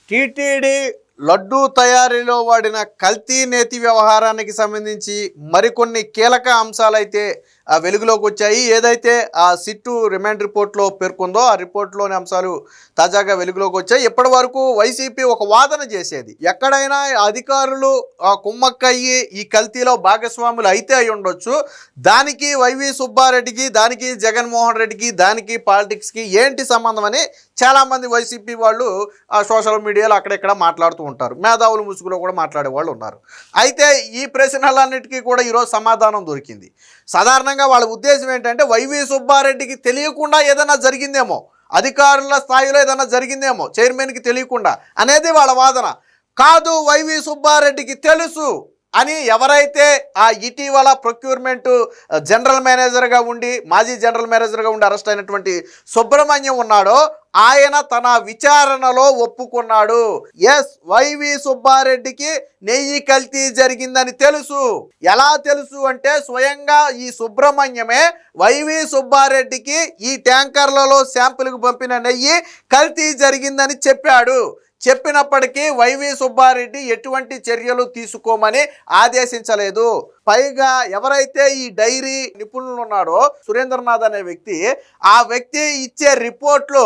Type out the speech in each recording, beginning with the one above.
TTD laddu తయారీలో వాడిన కల్తీ నేతి వ్యవహారానికి సంబంధించి మరికొన్ని కీలక అంశాలైతే వెలుగులోకి వచ్చాయి. ఏదైతే ఆ సిట్టు రిమాండ్ రిపోర్ట్లో పేర్కొందో ఆ రిపోర్ట్లోని అంశాలు తాజాగా వెలుగులోకి వచ్చాయి. ఇప్పటి వరకు వైసీపీ ఒక వాదన చేసేది, ఎక్కడైనా అధికారులు కుమ్మక్కయ్యి ఈ కల్తీలో భాగస్వాములు అయితే అయి ఉండొచ్చు, దానికి వైవి సుబ్బారెడ్డికి, దానికి జగన్మోహన్ రెడ్డికి, దానికి పాలిటిక్స్కి ఏంటి సంబంధం అని చాలామంది వైసీపీ వాళ్ళు సోషల్ మీడియాలో అక్కడెక్కడ మాట్లాడుతూ ఉంటారు. మేధావుల ముసుగులో కూడా మాట్లాడే వాళ్ళు ఉన్నారు. అయితే ఈ ప్రశ్నలన్నిటికీ కూడా ఈరోజు సమాధానం దొరికింది. సాధారణంగా వాళ్ళ ఉద్దేశం ఏంటంటే వైవి సుబ్బారెడ్డికి తెలియకుండా ఏదైనా జరిగిందేమో, అధికారుల స్థాయిలో ఏదైనా జరిగిందేమో చైర్మన్కి తెలియకుండా అనేది వాళ్ళ వాదన. కాదు, వైవి సుబ్బారెడ్డికి తెలుసు అని ఎవరైతే ఆ ఇటీవల ప్రొక్యూర్మెంట్ జనరల్ మేనేజర్గా ఉండి, మాజీ జనరల్ మేనేజర్గా ఉండి అరెస్ట్ అయినటువంటి సుబ్రహ్మణ్యం ఉన్నాడో ఆయన తన విచారణలో ఒప్పుకున్నాడు. ఎస్, వైవి సుబ్బారెడ్డికి నెయ్యి కల్తీ జరిగిందని తెలుసు. ఎలా తెలుసు అంటే స్వయంగా ఈ సుబ్రహ్మణ్యమే వైవి సుబ్బారెడ్డికి ఈ ట్యాంకర్లలో శాంపుల్కి పంపిన నెయ్యి కల్తీ జరిగిందని చెప్పాడు. చెప్పినప్పటికీ వైవి సుబ్బారెడ్డి ఎటువంటి చర్యలు తీసుకోమని ఆదేశించలేదు. పైగా ఎవరైతే ఈ డైరీ నిపుణులు ఉన్నాడో సురేంద్రనాథ్ అనే వ్యక్తి, ఆ వ్యక్తి ఇచ్చే రిపోర్ట్లో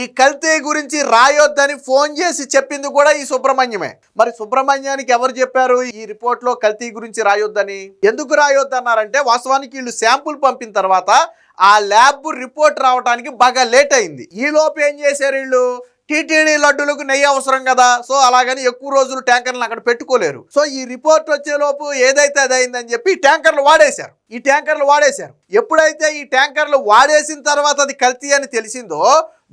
ఈ కల్తీ గురించి రాయొద్దని ఫోన్ చేసి చెప్పింది కూడా ఈ సుబ్రహ్మణ్యమే. మరి సుబ్రహ్మణ్యానికి ఎవరు చెప్పారు ఈ రిపోర్ట్లో కల్తీ గురించి రాయొద్దని? ఎందుకు రాయొద్దన్నారంటే వాస్తవానికి వీళ్ళు శాంపుల్ పంపిన తర్వాత ఆ ల్యాబ్ రిపోర్ట్ రావడానికి బాగా లేట్ అయింది. ఈ లోపు ఏం చేశారు వీళ్ళు, టీటీడీ లడ్డులకు నెయ్యి అవసరం కదా, సో అలాగని ఎక్కువ రోజులు ట్యాంకర్లను అక్కడ పెట్టుకోలేరు. సో ఈ రిపోర్ట్ వచ్చేలోపు ఏదైతే అదైందని చెప్పి ఈ ట్యాంకర్లు వాడేశారు. ఎప్పుడైతే ఈ ట్యాంకర్లు వాడేసిన తర్వాత అది కల్తీ అని తెలిసిందో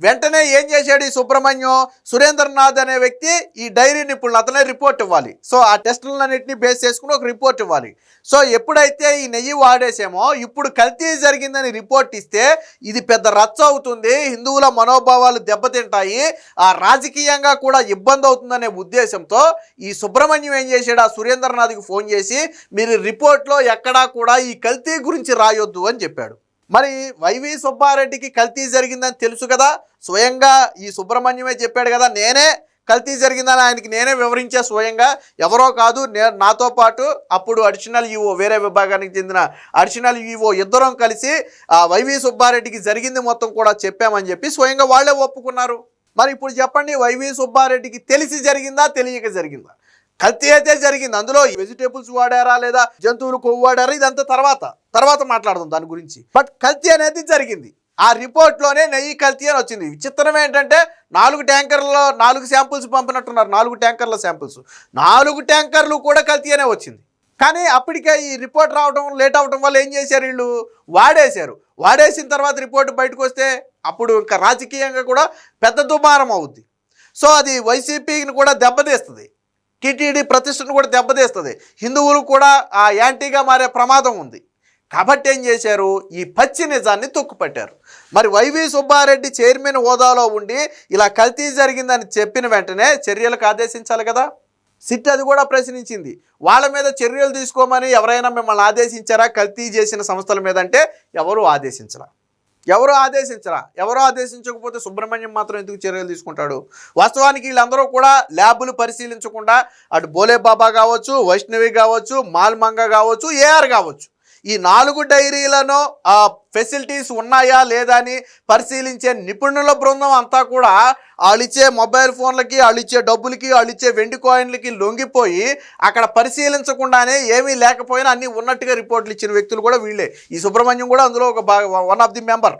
వెంటనే ఏం చేశాడు ఈ సుబ్రహ్మణ్యం, సురేంద్రనాథ్ అనే వ్యక్తి ఈ డైరీ నిపుణులు అతనే రిపోర్ట్ ఇవ్వాలి. సో ఆ టెస్టులన్నింటినీ బేస్ చేసుకుని ఒక రిపోర్ట్ ఇవ్వాలి. సో ఎప్పుడైతే ఈ నెయ్యి వాడేసామో ఇప్పుడు కల్తీ జరిగిందని రిపోర్ట్ ఇస్తే ఇది పెద్ద రచ్చ అవుతుంది, హిందువుల మనోభావాలు దెబ్బతింటాయి, ఆ రాజకీయంగా కూడా ఇబ్బంది అవుతుందనే ఉద్దేశంతో ఈ సుబ్రహ్మణ్యం ఏం చేశాడు, ఆ సురేంద్రనాథ్కి ఫోన్ చేసి మీరు రిపోర్ట్లో ఎక్కడా కూడా ఈ కల్తీ గురించి రాయొద్దు అని చెప్పాడు. మరి వైవి సుబ్బారెడ్డికి కల్తీ జరిగిందని తెలుసు కదా, స్వయంగా ఈ సుబ్రహ్మణ్యమే చెప్పాడు కదా, నేనే కల్తీ జరిగిందని ఆయనకి నేనే వివరించా స్వయంగా, ఎవరో కాదు నాతో పాటు అప్పుడు అడిషనల్ ఈవో, వేరే విభాగానికి చెందిన అడిషనల్ ఈవో ఇద్దరం కలిసి వైవి సుబ్బారెడ్డికి జరిగింది మొత్తం కూడా చెప్పామని చెప్పి స్వయంగా వాళ్ళే ఒప్పుకున్నారు. మరి ఇప్పుడు చెప్పండి, వైవి సుబ్బారెడ్డికి తెలిసి జరిగిందా తెలియక జరిగిందా? కల్తీ అయితే జరిగింది, అందులో వెజిటేబుల్స్ వాడారా లేదా జంతువులు కొవ్వు వాడారా ఇదంతా తర్వాత మాట్లాడదాం దాని గురించి. బట్ కల్తీ అనేది జరిగింది. ఆ రిపోర్ట్లోనే నెయ్యి కల్తీ అని వచ్చింది. విచిత్రం ఏంటంటే 4 ట్యాంకర్లలో 4 శాంపుల్స్ పంపినట్టున్నారు, 4 ట్యాంకర్ల శాంపుల్స్, 4 ట్యాంకర్లు కూడా కల్తీ అనే వచ్చింది. కానీ అప్పటికే ఈ రిపోర్ట్ రావడం లేట్ అవడం వల్ల ఏం చేశారు, వీళ్ళు వాడేసిన తర్వాత రిపోర్ట్ బయటకు వస్తే అప్పుడు ఇంకా రాజకీయంగా కూడా పెద్ద దుమారం అవుద్ది. సో అది వైసీపీని కూడా దెబ్బతీస్తుంది, టీటీడీ ప్రతిష్టను కూడా దెబ్బతీస్తుంది, హిందువులు కూడా యాంటీగా మారే ప్రమాదం ఉంది. కాబట్టి ఏం చేశారు, ఈ పచ్చి నిజాన్ని తొక్కుపట్టారు. మరి వైవి సుబ్బారెడ్డి చైర్మన్ హోదాలో ఉండి ఇలా కల్తీ జరిగిందని చెప్పిన వెంటనే చర్యలకు ఆదేశించాలి కదా. సిట్ అది కూడా ప్రశ్నించింది, వాళ్ళ మీద చర్యలు తీసుకోమని ఎవరైనా మిమ్మల్ని ఆదేశించారా కల్తీ చేసిన సంస్థల మీద అంటే ఎవరు ఆదేశించకపోతే సుబ్రహ్మణ్యం మాత్రం ఎందుకు చర్యలు తీసుకుంటాడు? వాస్తవానికి వీళ్ళందరూ కూడా ల్యాబులు పరిశీలించకుండా అటు బోలే బాబా కావచ్చు, వైష్ణవి కావచ్చు, మాల్మంగ కావచ్చు, ఏఆర్ కావచ్చు, ఈ 4 డైరీలను ఫెసిలిటీస్ ఉన్నాయా లేదా అని పరిశీలించే నిపుణుల బృందం అంతా కూడా వాళ్ళిచ్చే మొబైల్ ఫోన్లకి, వాళ్ళిచ్చే డబ్బులకి, వాళ్ళిచ్చే వెండి కాయిన్లకి లొంగిపోయి అక్కడ పరిశీలించకుండానే ఏమీ లేకపోయినా అన్నీ ఉన్నట్టుగా రిపోర్ట్లు ఇచ్చిన వ్యక్తులు కూడా వీళ్ళే. ఈ సుబ్రహ్మణ్యం కూడా అందులో వన్ ఆఫ్ ది మెంబర్.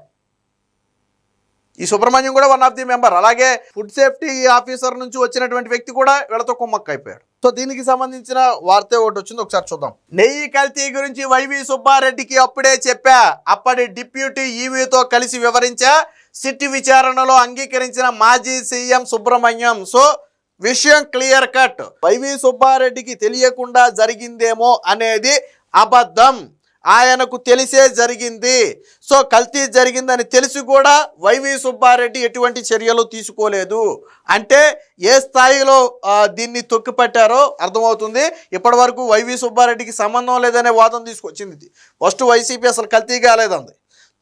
అలాగే ఫుడ్ సేఫ్టీ ఆఫీసర్ నుంచి వచ్చినటువంటి వ్యక్తి కూడా వీళ్ళతో కుమ్మక్క అయిపోయాడు. సో దీనికి సంబంధించిన వార్త ఒకటి వచ్చింది, ఒకసారి చూద్దాం. నెయ్యి కల్తీ గురించి వైవి సుబ్బారెడ్డికి అప్పుడే చెప్పా, అప్పటి డిప్యూటీ ఈవీతో కలిసి వివరించా, సిట్ విచారణలో అంగీకరించిన మాజీ సీఎం సుబ్రహ్మణ్యం. సో విషయం క్లియర్ కట్, వైవి సుబ్బారెడ్డికి తెలియకుండా జరిగిందేమో అనేది అబద్ధం, ఆయనకు తెలిసే జరిగింది. సో కల్తీ జరిగిందని తెలిసి కూడా వైవి సుబ్బారెడ్డి ఎటువంటి చర్యలు తీసుకోలేదు అంటే ఏ స్థాయిలో దీన్ని తొక్కిపట్టారో అర్థమవుతుంది. ఇప్పటి వరకు వైవి సుబ్బారెడ్డికి సంబంధం లేదనే వాదన తీసుకొచ్చింది. ఫస్ట్ వైసీపీ అసలు కల్తీ కాలేదంది,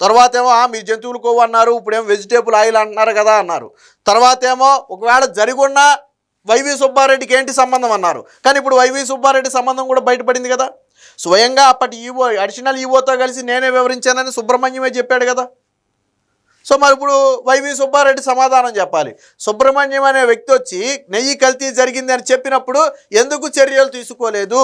తర్వాత ఏమో మీ జంతువులు కొవ్వు అన్నారు, ఇప్పుడేమో వెజిటేబుల్ ఆయిల్ అంటున్నారు కదా అన్నారు, తర్వాత ఏమో ఒకవేళ జరిగున్నా వైవి సుబ్బారెడ్డికి ఏంటి సంబంధం అన్నారు. కానీ ఇప్పుడు వైవి సుబ్బారెడ్డి సంబంధం కూడా బయటపడింది కదా. స్వయంగా అప్పటి ఈవో అడిషనల్ ఈవోతో కలిసి నేనే వివరించానని సుబ్రహ్మణ్యమే చెప్పాడు కదా. సో మరి ఇప్పుడు వైవి సుబ్బారెడ్డి సమాధానం చెప్పాలి. సుబ్రహ్మణ్యం అనే వ్యక్తి వచ్చి నెయ్యి కల్తీ జరిగింది అని చెప్పినప్పుడు ఎందుకు చర్యలు తీసుకోలేదు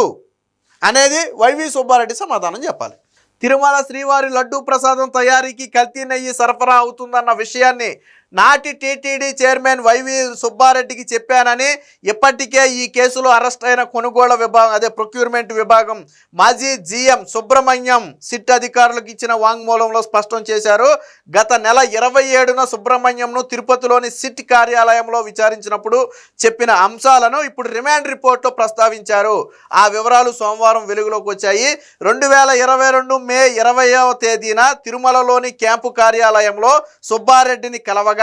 అనేది వైవి సుబ్బారెడ్డి సమాధానం చెప్పాలి. తిరుమల శ్రీవారి లడ్డూ ప్రసాదం తయారీకి కల్తీ నెయ్యి సరఫరా అవుతుందన్న విషయాన్ని నాటి టీటీడీ చైర్మన్ వైవి సుబ్బారెడ్డికి చెప్పానని ఇప్పటికే ఈ కేసులో అరెస్ట్ అయిన కొనుగోలు విభాగం ప్రొక్యూర్మెంట్ విభాగం మాజీ జీఎం సుబ్రహ్మణ్యం సిట్ అధికారులకు ఇచ్చిన వాంగ్మూలంలో స్పష్టం చేశారు. గత నెల 27న సుబ్రహ్మణ్యంను తిరుపతిలోని సిట్ కార్యాలయంలో విచారించినప్పుడు చెప్పిన అంశాలను ఇప్పుడు రిమాండ్ రిపోర్ట్లో ప్రస్తావించారు. ఆ వివరాలు సోమవారం వెలుగులోకి వచ్చాయి. 2022 మే 20వ తేదీన తిరుమలలోని క్యాంపు కార్యాలయంలో సుబ్బారెడ్డిని కలవగా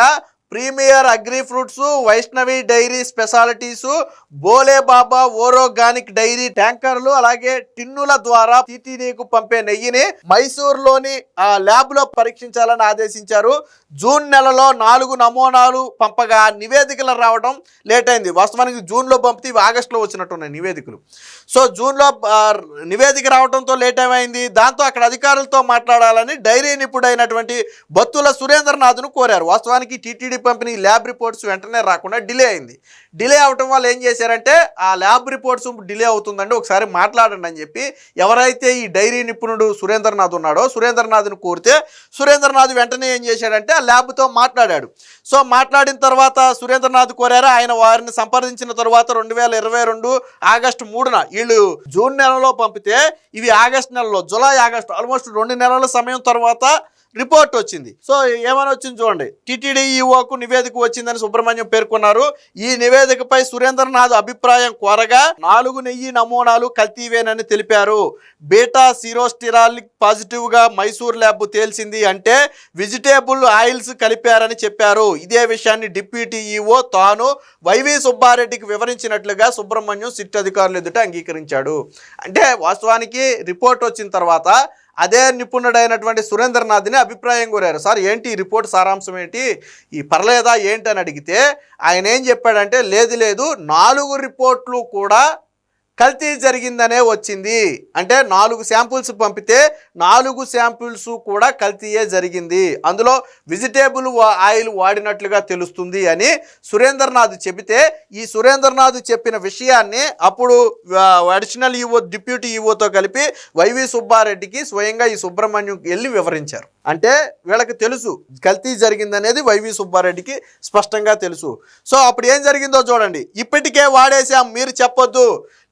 premier agri fruits, Vaishnavi dairy specialities, Bole Baba organic dairy ట్యాంకర్లు అలాగే టిన్నుల ద్వారా టీటీడీకు పంపే నెయ్యిని మైసూరులోని ల్యాబ్లో పరీక్షించాలని ఆదేశించారు. జూన్ నెలలో 4 నమూనాలు పంపగా నివేదికలు రావడం లేట్ అయింది. వాస్తవానికి జూన్లో పంపితే ఇవి ఆగస్టులో వచ్చినట్టున్నాయి నివేదికలు. సో జూన్లో నివేదిక రావడంతో లేట్ ఏమైంది. దాంతో అక్కడ అధికారులతో మాట్లాడాలని డైరీ నిపుణుడైనటువంటి బత్తుల సురేంద్రనాథ్ను కోరారు. వాస్తవానికి టీటీడీ పంపిణీ ల్యాబ్ రిపోర్ట్స్ వెంటనే రాకుండా డిలే అయింది. డిలే అవటం వల్ల ఏం చేశారంటే ఆ ల్యాబ్ రిపోర్ట్స్ డిలే అవుతుందండి ఒకసారి మాట్లాడండి అని చెప్పి ఎవరైతే ఈ డైరీ నిపుణుడు సురేంద్రనాథ్ ఉన్నాడో సురేంద్రనాథ్ను కోరితే సురేంద్రనాథ్ వెంటనే ఏం చేశాడంటే ఆ ల్యాబ్తో మాట్లాడాడు. సో మాట్లాడిన తర్వాత సురేంద్రనాథ్ కోరారు. ఆయన వారిని సంప్రదించిన తర్వాత 2022 ఆగస్టు 3న వీళ్ళు జూన్ నెలలో పంపితే ఇవి ఆగస్టు నెలలో జూలై ఆగస్టు ఆల్మోస్ట్ 2 నెలల సమయం తర్వాత రిపోర్ట్ వచ్చింది. సో ఏమని వచ్చింది చూడండి. టీటీడీ ఈఓకు నివేదిక వచ్చిందని సుబ్రహ్మణ్యం పేర్కొన్నారు. ఈ నివేదికపై సురేంద్రనాథ్ అభిప్రాయం కోరగా 4 నెయ్యి నమూనాలు కల్తీవేనని తెలిపారు. బీటా సిరోస్టిరాల్ పాజిటివ్గా మైసూర్ ల్యాబ్ తేల్చింది అంటే వెజిటేబుల్ ఆయిల్స్ కలిపారని చెప్పారు. ఇదే విషయాన్ని డిప్యూటీ ఈఓ తాను వైవి సుబ్బారెడ్డికి వివరించినట్లుగా సుబ్రహ్మణ్యం సిట్ అధికారులు ఎదుట అంగీకరించాడు. అంటే వాస్తవానికి రిపోర్ట్ వచ్చిన తర్వాత అదే నిపుణుడైనటువంటి సురేంద్రనాథ్ని అభిప్రాయం కోరారు. సార్ ఏంటి ఈ రిపోర్ట్ సారాంశం ఏంటి, ఈ పర్లేదా ఏంటి అని అడిగితే ఆయన ఏం చెప్పాడంటే లేదు 4 రిపోర్ట్లు కూడా కల్తీ జరిగిందనే వచ్చింది. అంటే 4 శాంపుల్స్ పంపితే 4 శాంపుల్స్ కూడా కల్తీయే జరిగింది, అందులో వెజిటేబుల్ ఆయిల్ వాడినట్లుగా తెలుస్తుంది అని సురేంద్రనాథ్ చెబితే ఈ సురేంద్రనాథ్ చెప్పిన విషయాన్ని అప్పుడు అడిషనల్ ఈఓ డిప్యూటీ ఈఓతో కలిపి వైవి సుబ్బారెడ్డికి స్వయంగా ఈ సుబ్రహ్మణ్యం వెళ్ళి వివరించారు. అంటే వీళ్ళకి తెలుసు కల్తీ జరిగిందనేది వైవి సుబ్బారెడ్డికి స్పష్టంగా తెలుసు. సో అప్పుడు ఏం జరిగిందో చూడండి. ఇప్పటికే వాడేసాం మీరు చెప్పొద్దు,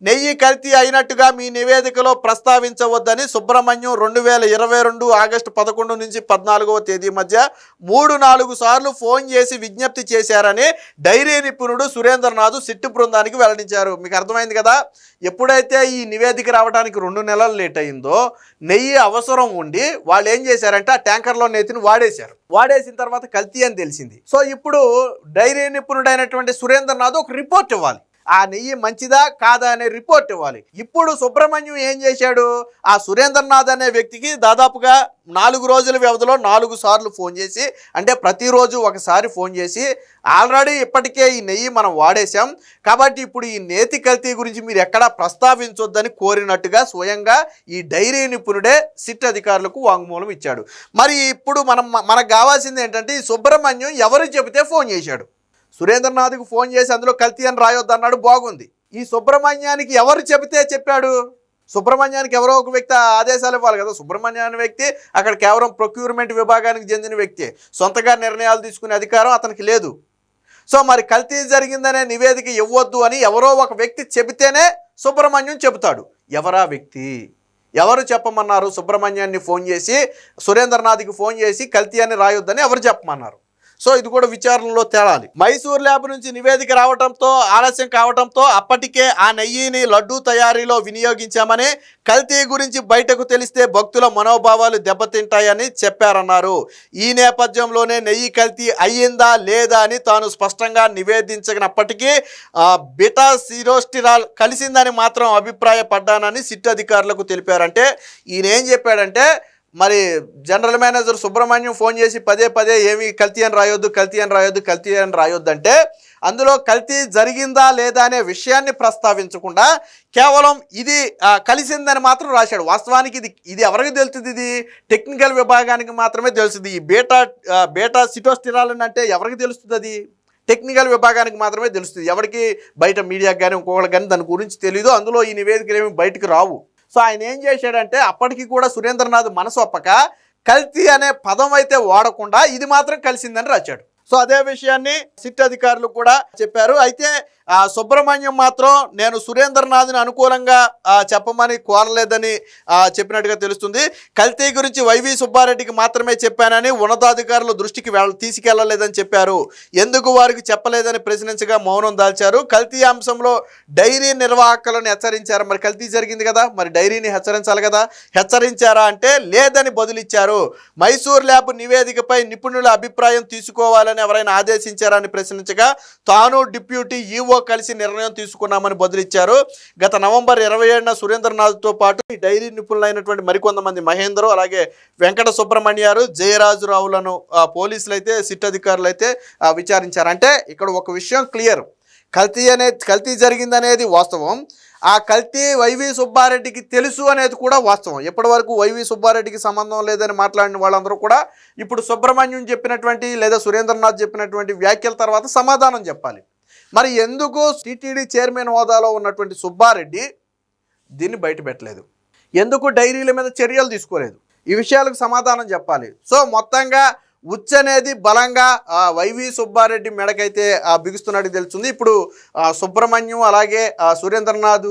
నెయ్యి కల్తీ అయినట్టుగా మీ నివేదికలో ప్రస్తావించవద్దని సుబ్రహ్మణ్యం 2022 ఆగస్టు 11 నుంచి 14వ తేదీ మధ్య 3-4 సార్లు ఫోన్ చేసి విజ్ఞప్తి చేశారని డైరీ నిపుణుడు సురేంద్రనాథ్ సిట్టు బృందానికి వెల్లడించారు. మీకు అర్థమైంది కదా. ఎప్పుడైతే ఈ నివేదిక రావడానికి 2 నెలలు లేట్ అయిందో నెయ్యి అవసరం ఉండి వాళ్ళు ఏం చేశారంటే ఆ ట్యాంకర్లో నెయ్యిని వాడేశారు. వాడేసిన తర్వాత కల్తీ అని తెలిసింది. సో ఇప్పుడు డైరీ నిపుణుడైనటువంటి సురేంద్రనాథ్ ఒక రిపోర్ట్ ఇవ్వాలి. ఆ నెయ్యి మంచిదా కాదా అనే రిపోర్ట్ ఇవ్వాలి. ఇప్పుడు సుబ్రహ్మణ్యం ఏం చేశాడు, ఆ సురేంద్రనాథ్ అనే వ్యక్తికి దాదాపుగా 4 రోజుల వ్యవధిలో 4 సార్లు ఫోన్ చేసి, అంటే ప్రతిరోజు ఒకసారి ఫోన్ చేసి ఆల్రెడీ ఇప్పటికే ఈ నెయ్యి మనం వాడేశాం కాబట్టి ఇప్పుడు ఈ నేతి కల్తీ గురించి మీరు ఎక్కడా ప్రస్తావించొద్దని కోరినట్టుగా స్వయంగా ఈ డైరీ నిపుణుడే సిట్ అధికారులకు వాంగ్మూలం ఇచ్చాడు. మరి ఇప్పుడు మనకు కావాల్సింది ఏంటంటే ఈ సుబ్రహ్మణ్యం ఎవరు చెబితే ఫోన్ చేశాడు. సురేంద్రనాథ్కి ఫోన్ చేసి అందులో కల్తీ అని రాయొద్దు అన్నాడు, బాగుంది. ఈ సుబ్రహ్మణ్యానికి ఎవరు చెబితే చెప్పాడు? సుబ్రహ్మణ్యానికి ఎవరో ఒక వ్యక్తి ఆదేశాలు ఇవ్వాలి కదా. సుబ్రహ్మణ్యం అనే వ్యక్తి అక్కడ కేవలం ప్రొక్యూర్మెంట్ విభాగానికి చెందిన వ్యక్తి, సొంతగా నిర్ణయాలు తీసుకునే అధికారం అతనికి లేదు. సో మరి కల్తీ జరిగిందనే నివేదిక ఇవ్వద్దు అని ఎవరో ఒక వ్యక్తి చెబితేనే సుబ్రహ్మణ్యం చెబుతాడు. ఎవరా వ్యక్తి, ఎవరు చెప్పమన్నారు? సుబ్రహ్మణ్యాన్ని ఫోన్ చేసి సురేంద్రనాథ్కి ఫోన్ చేసి కల్తీ అని రాయొద్దని ఎవరు చెప్పమన్నారు? సో ఇది కూడా విచారణలో తేలాలి. మైసూర్ ల్యాబ్ నుంచి నివేదిక రావడంతో ఆలస్యం కావడంతో అప్పటికే ఆ నెయ్యిని లడ్డూ తయారీలో వినియోగించామని, కల్తీ గురించి బయటకు తెలిస్తే భక్తుల మనోభావాలు దెబ్బతింటాయని చెప్పారన్నారు. ఈ నేపథ్యంలోనే నెయ్యి కల్తీ అయ్యిందా లేదా అని తాను స్పష్టంగా నివేదించినప్పటికీ బీటా సిరోస్టిరాల్ కలిసిందని మాత్రం అభిప్రాయపడ్డానని సిట్ అధికారులకు తెలిపారంటే ఈయన ఏం చెప్పాడంటే మరి జనరల్ మేనేజర్ సుబ్రహ్మణ్యం ఫోన్ చేసి పదే పదే ఏమి కల్తీ అని రాయొద్దు, కల్తీ అని రాయొద్దు, కల్తీ అని రాయొద్దు అంటే అందులో కల్తీ జరిగిందా లేదా అనే విషయాన్ని ప్రస్తావించకుండా కేవలం ఇది కలిసిందని మాత్రం రాశాడు. వాస్తవానికి ఇది ఎవరికి తెలుస్తుంది? ఇది టెక్నికల్ విభాగానికి మాత్రమే తెలుస్తుంది. ఈ బేటా సిటోస్టిరాలిన్ అంటే ఎవరికి తెలుస్తుంది? అది టెక్నికల్ విభాగానికి మాత్రమే తెలుస్తుంది. ఎవరికి బయట మీడియాకి కానీ ఇంకొకరికి కానీ దాని గురించి తెలియదు. అందులో ఈ నివేదికలు ఏమి బయటకు రావు. సో ఆయన ఏం చేశాడంటే అప్పటికి కూడా సురేంద్రనాథ్ మనసు ఒప్పక కల్తీ అనే పదం అయితే వాడకుండా ఇది మాత్రం కలిసిందని రాశాడు. సో అదే విషయాన్ని సిట్ అధికారులు కూడా చెప్పారు. అయితే సుబ్రహ్మణ్యం మాత్రం నేను సురేంద్రనాథ్ని అనుకూలంగా చెప్పమని కోరలేదని చెప్పినట్టుగా తెలుస్తుంది. కల్తీ గురించి వైవి సుబ్బారెడ్డికి మాత్రమే చెప్పానని ఉన్నతాధికారుల దృష్టికి తీసుకెళ్లలేదని చెప్పారు. ఎందుకు వారికి చెప్పలేదని ప్రశ్నించగా మౌనం దాల్చారు. కల్తీ అంశంలో డైరీ నిర్వాహకులను హెచ్చరించారు. మరి కల్తీ జరిగింది కదా, మరి డైరీని హెచ్చరించాలి కదా, హెచ్చరించారా అంటే లేదని బదులిచ్చారు. మైసూర్ ల్యాబ్ నివేదికపై నిపుణుల అభిప్రాయం తీసుకోవాలని ఎవరైనా ఆదేశించారా అని ప్రశ్నించగా తాను డిప్యూటీ ఈఓ కలిసి నిర్ణయం తీసుకున్నామని బదులిచ్చారు. గత నవంబర్ 27న సురేంద్రనాథ్తో పాటు ఈ డైరీ నిపుణులైనటువంటి మరికొంతమంది మహేందర్, అలాగే వెంకట సుబ్రహ్మణ్యారు, జయరాజురావులను పోలీసులు అయితే సిట్ అధికారులు అయితే విచారించారు. అంటే ఇక్కడ ఒక విషయం క్లియర్, కల్తీ జరిగిందనేది వాస్తవం. ఆ కల్తీ వైవి సుబ్బారెడ్డికి తెలుసు అనేది కూడా వాస్తవం. ఎప్పటి వరకు వైవి సుబ్బారెడ్డికి సంబంధం లేదని మాట్లాడిన వాళ్ళందరూ కూడా ఇప్పుడు సుబ్రహ్మణ్యం చెప్పినటువంటి లేదా సురేంద్రనాథ్ చెప్పినటువంటి వ్యాఖ్యల తర్వాత సమాధానం చెప్పాలి. మరి ఎందుకు టీటీడీ చైర్మన్ హోదాలో ఉన్నటువంటి సుబ్బారెడ్డి దీన్ని బయట పెట్టలేదు? ఎందుకు డైరీల మీద చర్యలు తీసుకోలేదు? ఈ విషయాలకు సమాధానం చెప్పాలి. సో మొత్తంగా ఉచ్చు అనేది బలంగా వైవి సుబ్బారెడ్డి మెడకైతే బిగుస్తున్నట్టు తెలుస్తుంది. ఇప్పుడు సుబ్రహ్మణ్యం అలాగే సురేంద్రనాథ్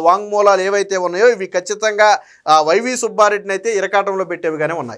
వాంగ్మూలాలు ఏవైతే ఉన్నాయో ఇవి ఖచ్చితంగా వైవి సుబ్బారెడ్డిని అయితే ఇరకాటంలో పెట్టేవిగానే ఉన్నాయి.